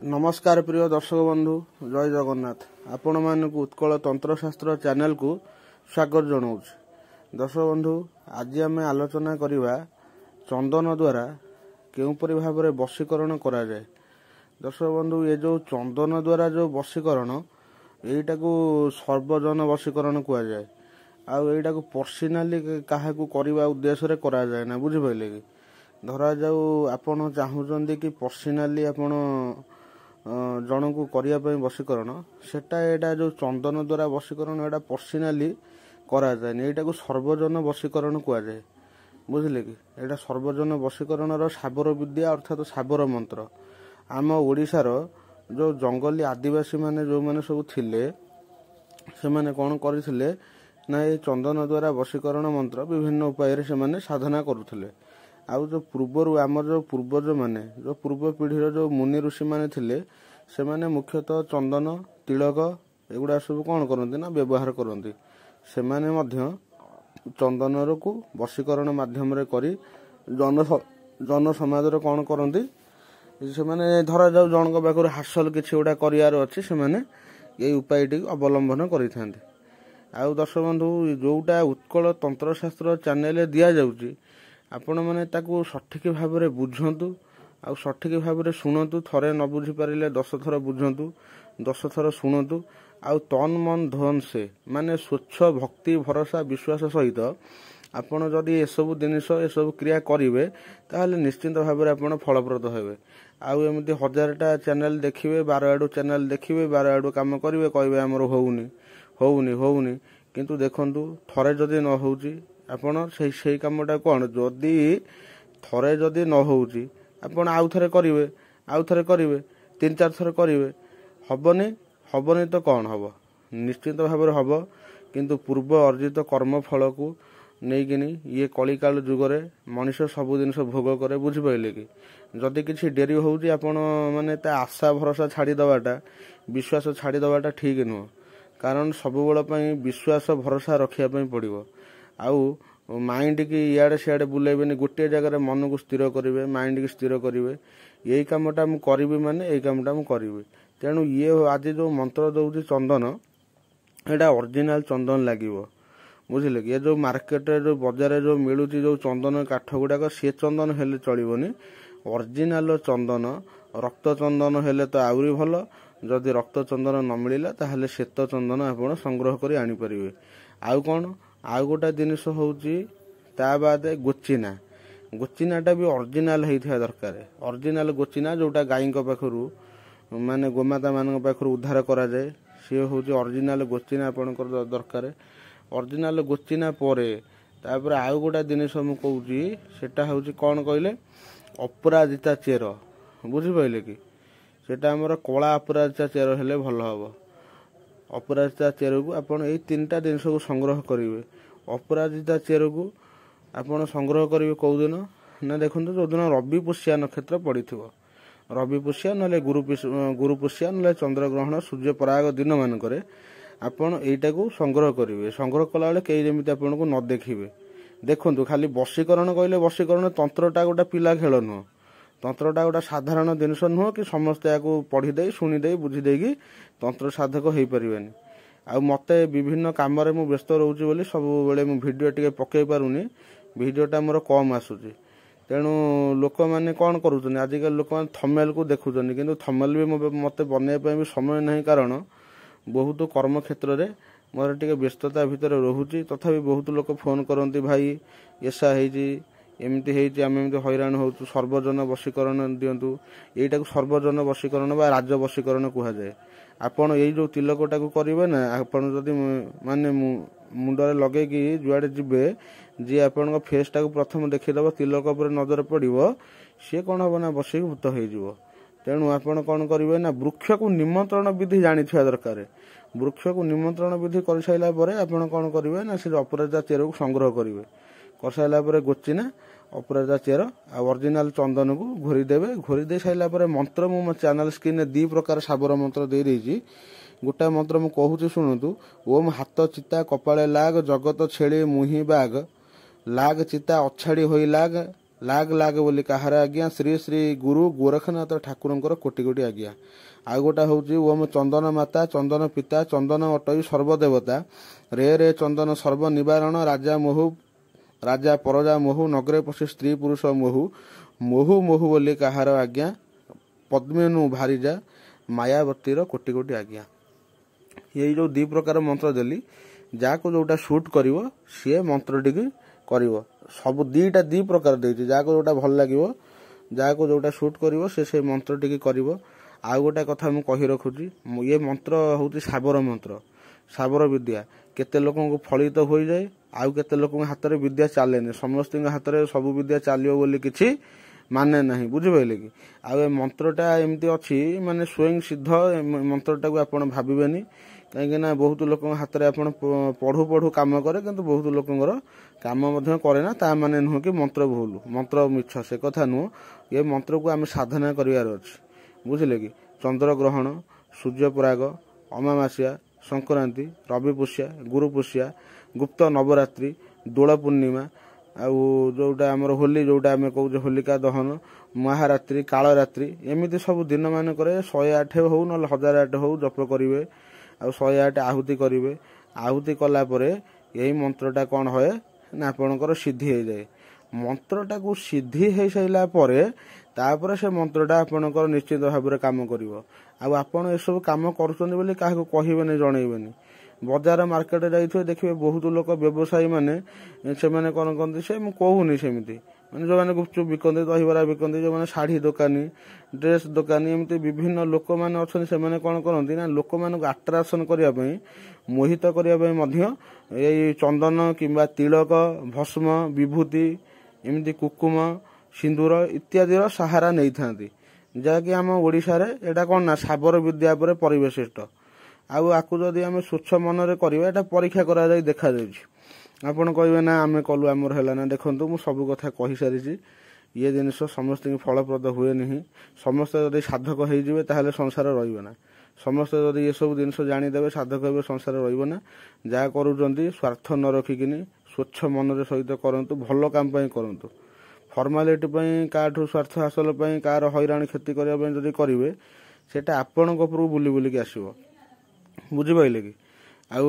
नमस्कार प्रिय दर्शक बंधु जय जगन्नाथ आपण मानक उत्कल तंत्रशास्त्र चैनल को स्वागत जनाऊँ। दर्शक बंधु आज आम आलोचना करवा चंदन द्वारा केउपरि भाव में वशीकरण करा जाए। दर्शक बंधु ये जो चंदन द्वारा जो वशीकरण यहीटा को सर्वजन वशीकरण कह जाए आईटा को पर्सनाली क्या करने उद्देश्य करा जाए ना बुझिपारे कि धरा जाऊ आपण चाहूँगी कि पर्सनाली आपण जन को करने वशीकरण सेटा एटा जो चंदन द्वारा वशीकरण एटा पर्सनाली करा जाए यहाँ को सर्वजन वशीकरण कह जाए बुझिले कि एटा सर्वजन वशीकरण साबर विद्या अर्थात साबर मंत्र आम ओडिशार जो जंगली आदिवासी माने जो माने सब थिले से माने कौन करथिले ना ये चंदन द्वारा वशीकरण मंत्र विभिन्न उपाय से माने साधना करुथिले। आउ जो पूर्वर आम जो पूर्वज माने जो पूर्व पीढ़ी जो मुनि ऋषि माने थिले से माने मुख्यतः चंदन तिलक एगुड़ा सब कौन करती ना व्यवहार करती से माने मध्य चंदन को वशीकरण माध्यम रे करी जन समाज कौन करती से माने धरा जाऊ जन पाखर हासिल किसी गुड़ा करार अच्छी से माने ये उपायटी अवलंबन करें। आउ दर्शक बंधु जोटा उत्कल तंत्रशास्त्र चैनल दिया जाउची आपण मैंने सठिक भाव में बुझंतु आ सठिक भाव में शुणु थरे न बुझी पारे 10 थर बुझंतु 10 थर शुणु आउ तन मन धन से माने स्वच्छ भक्ति भरोसा विश्वास सहित आपण जदि एसबू जिनिस एसबू क्रिया करेंगे ताहले निश्चिंत भाव में आप फलप्रद हेबे। आउ एमती 1000टा चैनल देखिए 12 आड़ू चैनल देखिए 12 आड़ू काम करेंगे कहे आमर होउनी होउनी होउनी किंतु देखंतु थरे जदि न होउची आपण से कामटा कौन जदि थरे जदि न होउची आपण आउ थरे करेंगे 3-4 थर करेंगे हबनी हबनी तो कौन हम निश्चित भाव में हम किंतु पूर्व अर्जित कर्म फल को नहींकिनी ये कलिकाल जुगरे मनीष सब जिन भोग करे बुझिपारे कि जदि किसी डेरी होउची आपण माने ता आशा भरोसा छाड़ी दवाटा विश्वास छाड़ी दवाटा ठीक नुह कारण सबुबेल विश्वास भरोसा रखापी पड़ो। आउ माइंड की इे सियाड़े बुलेबे गोटे जगह मन को स्थिर करेंगे माइंड की स्थिर करेंगे यही कमटा मुझे करी माने यही कमटा मुझे करी तेणु ये आज जो मंत्र दौर चंदन यहाँ ओरिजिनल चंदन लगे बुझे कि ये जो मार्केट जो बजार जो मिलूँ जो चंदन काठ गुड़ाक सी चंदन हेले चलनी ओरिजिनल चंदन रक्त चंदन हेले तो आहरी भल जदि रक्त चंदन न मिलला ताहले श्वेत चंदन आप संग्रह कर आनीपर। आउ कौन आउ गोटा जिनस होची ता बाद गोचिना गोचिनाटा भी ओरिजिनल होता दरकार ओरिजिनल गोचिना जोटा गाई पाखरु माने गोमाता मान पाखरु उद्धार करा जाए सी हूँ ओरिजिनल गोचिना आपंकर दरकार ओरिजिनल गोचिना परे तापर आउ गोटा जिनस मु कहूँ सेटा हूँ कौन कहले अपराजिता चेर बुझिपारे कि सेटा आमर कला अपराजिता चेर हेले भल हम अपराजिता चेर को आप 3टा जिनस को संग्रह करेंगे। अपराजिता चेर को आप संग्रह करेंगे कौ दिन ना देखो जो दिन रवि पुष्या नक्षत्र पड़ी रवि पुष्या ना गुरु पुष्या ना चंद्रग्रहण सूर्य पराग दिन मानक आपण यहीटा को संग्रह करेंगे। संग्रह कला बेले कई जमी आपको न देखिए देखु खाली वशीकरण कहले वशीकरण तंत्रटा गोटा पिला खेल नुह तंत्रटा गोटा साधारण जिनस नुह कि समस्ते या पढ़ीदे शुणीदे बुझीदे कि तंत्र साधक हो पारे। आ मते विभिन्न कम मु व्यस्त रोचे बोली सब बेले मु वीडियो टिके पकई पारुनी वीडियोटा मोर कम आसूची तेणु लोक मैंने कौन करुँच आजिकल लोक मैंने थंबनेल को देखुं किंतु थंबनेल भी मत बनवाई भी समय नहीं कारण बहुत कर्म क्षेत्र में मोर टे व्यस्तता भितर रोचे तथापि बहुत लोक फोन करती भाई ऐसा एमती आम एमती हैरान हो सर्वजन वशीकरण दिंतु यहीटा को सर्वजन वशीकरण बा राज वशीकरण कहुए। आपण यही जो तिलकटा को करेंगे ना आपड़ जदि माने मुंडे लगे जुआड़े जीवे जी आपण फेसटा को प्रथम देखीदेव तिलक पर नजर पड़ो सी कौन हम ना बसिक भूत हो तेणु आपण कौन करेंगे ना वृक्ष को निमंत्रण विधि जानी दरकार वृक्ष को निमंत्रण विधि कर सारा आप कौन करेंगे ना से अपराजिता चेर को संग्रह करेंगे कर सारा गोचिना अपराजिता चेर आ ओरिजिनल चंदन को घोरीदेवे घोरीदे सारा मंत्र मो चैनल स्क्रीन 2 प्रकार साबर मंत्र दे देइछि गोटा मंत्र मु कहूँ शुणु ओम हाथ चिता कपाळे लाग जगत छेड़ी मुही बाग लाग चिता अछाड़ी होई लाग लाग लाग बोली कहार आज्ञा श्री श्री गुरु गोरखनाथ ठाकुरंकर कोटि कोटि आज्ञा। आउ गोटा हूँ ओम चंदन माता चंदन पिता चंदन अटई सर्वदेवता रे रे चंदन सर्व निवारण राजा परजा मोहु नगरे पशि स्त्री पुरुष मोहु मोहु मोहु बोली कहार आज्ञा पद्मेनु भारीजा मायावतीर कोटि कोटि आज्ञा। यही जो दी प्रकार मंत्र देली जाको जोटा सुट करिवो सी मंत्रटी करिवो सब दीटा दी प्रकार देइछि जाको जोटा भल लागिवो जाको जोटा सुट करिवो से मंत्रटी करिवो। आउ गोटा कथा मु कहि रखुची ये मंत्र होउछि साबर मंत्र साबर विद्या केते लोकन को फलित हो जाए आउ केते लोकन हाथ रे विद्या चलेनी समस्त हाथ रे सब विद्या चलियो बोली किछि माने नहीं बुझि पाइले कि आउ ए मंत्रटा एमती अछि माने स्वयं सिद्ध मंत्रटा को आपण भाबिबेनी कहीं ना बहुत लोक हाथ में आप पढ़ू पढ़ू कम करे किंतु बहुत लोकर काम करे ना ता माने नुह कि मंत्र भूल मंत्र मिछ से कथा नुह ये मंत्र को आम साधना करार अच्छे बुझे कि चंद्र ग्रहण सूर्य पराग अमावास्या संक्रांति रविपुष्या गुरुपुष्या गुप्त नवरात्रि दोल पूर्णिमा आउ जोटा आमर होली जोटा आम कहे होलिका दहन महारात्रि कालरात्रि एमती सब दिन मान 108 हो ना 1008 हो जप करेंगे आ 108 आहुति करेंगे आहुति कलापर यही मंत्रटा कौन हुए ना आपणकर सिद्धि हो जाए मंत्रटा को सिद्धि हो सारा तापर से मंत्रटा आपणकर निश्चित भाव में कम कर आपण ये सब कम कर कहबेनि जनइबेनि बजार मार्केट जाइए देखिए बहुत लोक व्यवसायी मैंने से कौन कहते से कहूनी सेमती मैंने जो मैंने गुपचुप बिकते दहीबरा बिकते जो मैंने शाढ़ी दुकानी ड्रेस दुकानी एमती विभिन्न लोक मैंने अच्छा से कौन करती ना लोक मान आट्राक्शन करने मोहित करने चंदन किंबा तिलक भस्म विभूति एमती कुकुम सिंदूर इत्यादि सहारा नहीं था जहाँकि आम ओडिशा रे एटा कौन ना साबर विद्या पर परिवेशिष्ट आउ आकु जदि आम स्वच्छ मनरे करवा एटा परीक्षा करा जाई देखा जाइछि आपण कहबे ना आमे कलु आमर हैला ना देखंतु मु सब कथा कहि सारिछि ये जिनिस समस्त की फलप्रद हुए नहीं समस्त जदि साधक हो जिवे ताहले संसार रहिबो ना समस्त जदि ये सब जिनिस जानिदेवे साधक हेबे संसार रहिबो ना जा करूचंती स्वार्थ न रखिकिनी स्वच्छ मनरे सहित करंतु भल काम पई करंतु फॉर्मालिटी पई काठू स्वार्थ हासिल पई कार हैरान क्षति करिया पई जदि करिवे सेटा आपणक उपरु बुली बुली के आसीबो बुझि पाइले कि आउ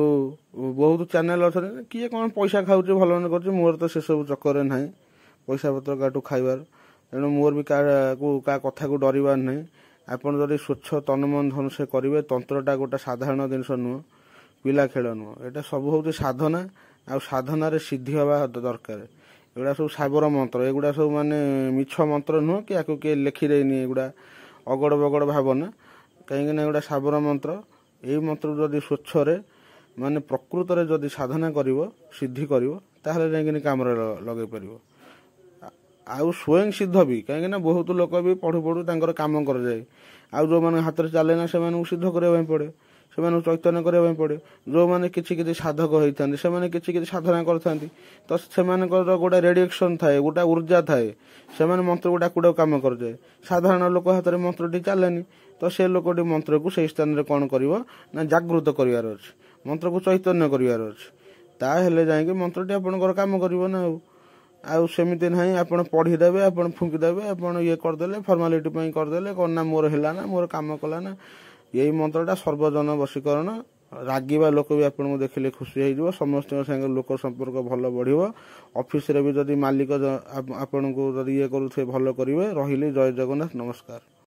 बहुत चैनल अच्छे किए कौन पैसा खाऊे भल मन कर मोर तो से सब चक्कर ना पैसा पत्र काटू खाइबार तेणु मोर भी क्या कथा को डरबार ना आपड़ जब स्वच्छ तन मन धन से करेंगे तंत्रटा गोटे साधारण जिनस नुह पिला खेल नुह यहाँ सब हूँ साधना आ साधन सिद्धि हवा दरकार एगुड़ा सब साबर मंत्र एगुड़ा सब माने मिछ मंत्र नुह कि आपको किए लिखिदेनी एगुड़ा अगड़ बगड़ भावना कहीं एगुड़ा साबर मंत्र यही मंत्र जदि स्वच्छ माने प्रकृत रे जदि साधना करिवो सिद्धि करिवो ताहले जाइकिनी काम लगे परिवो आउ स्वयं सिद्ध भी कहीं बहुत लोक भी पढ़ू पढ़ू तांकर काम कर जाए आउ जो माने हाथ रे चले ना से सिद्ध करबा पड़े से चैतन्य करबा पड़े जो माने किछि किछि साधक होइथांती से माने किछि किछि साधना करथांती तो से मानकर गोटा रेडिएक्शन थाए गोटा ऊर्जा थाए से माने मंत्र गोटा कुड़ा काम कर जाए साधारण लोक हाथ रे मंत्रटी चलेनी तो से लोकटी मंत्र को सही स्थान रे कौन करिवो ना जागृत करिवार अछि मंत्र को चैतन्य करिवार अछि ताहेले जाइके मंत्रटी आपणकर काम करिवो ना आउ सेमिति नहीं आपण पढ़ीदेवे आपण फुंकीदेवे आपण ये करदेले फॉर्मालिटी पई करदेले कौन ना मोर हैला ना मोर काम कला ना यही मंत्रटा सर्वजन वशीकरण रागिबा लोक भी आपन को देखिले खुशी हो समस्त संगे लोक संपर्क भल बढ़िबो ऑफिस रे भी जदि मालिक आपन को जदि ये करूथे भल करिवे रहिले जय जगन्नाथ नमस्कार।